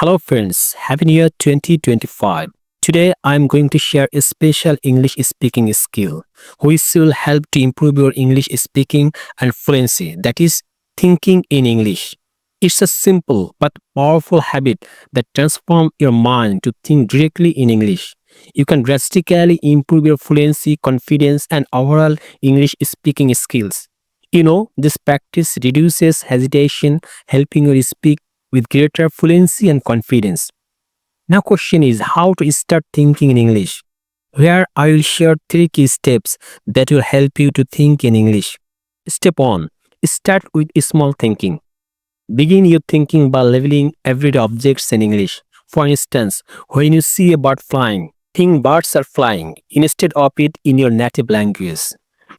Hello friends, Happy New Year 2025. Today I am going to share a special English speaking skill which will help to improve your English speaking and fluency, that is thinking in English. It's a simple but powerful habit that transforms your mind to think directly in English. You can drastically improve your fluency, confidence and overall English speaking skills. This practice reduces hesitation, helping you speak with greater fluency and confidence. Now question is how to start thinking in English. Here I will share 3 key steps that will help you to think in English. Step 1. Start with small thinking. Begin your thinking by leveling everyday objects in English. For instance, when you see a bird flying, think birds are flying instead of it in your native language.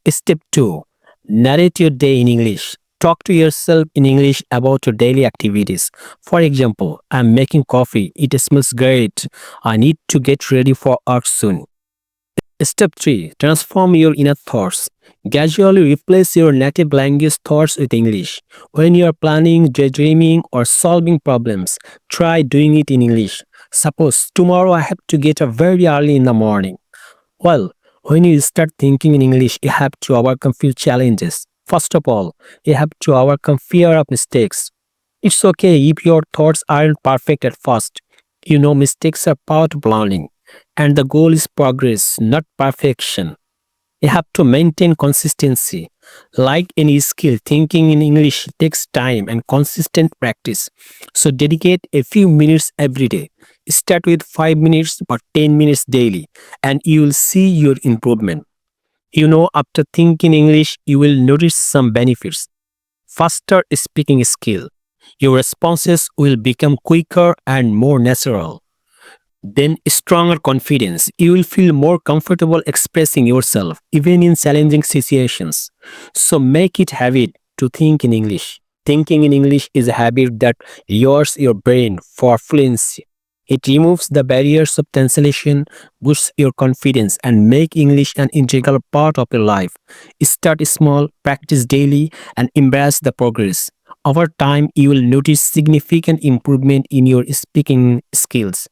Step 2. Narrate your day in English. Talk to yourself in English about your daily activities. For example, I'm making coffee. It smells great. I need to get ready for work soon. Step 3. Transform your inner thoughts. Gradually replace your native language thoughts with English. When you are planning, daydreaming, or solving problems, try doing it in English. Suppose tomorrow I have to get up very early in the morning. Well, when you start thinking in English, you have to overcome few challenges. First of all, you have to overcome fear of mistakes. It's okay if your thoughts aren't perfect at first. Mistakes are part of learning, and the goal is progress, not perfection. You have to maintain consistency. Like any skill, thinking in English takes time and consistent practice. So dedicate a few minutes every day. Start with 5 minutes or 10 minutes daily, and you will see your improvement. After thinking English, you will notice some benefits. Faster speaking skill. Your responses will become quicker and more natural. Then stronger confidence. You will feel more comfortable expressing yourself even in challenging situations. So make it habit to think in English. Thinking in English is a habit that lowers your brain for fluency. It removes the barriers of translation, boosts your confidence, and make English an integral part of your life. Start small, practice daily, and embrace the progress. Over time, you will notice significant improvement in your speaking skills.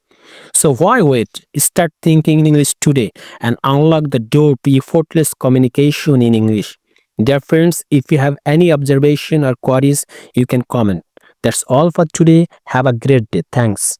So why wait? Start thinking in English today and unlock the door to effortless communication in English. Dear friends, if you have any observation or queries, you can comment. That's all for today. Have a great day. Thanks.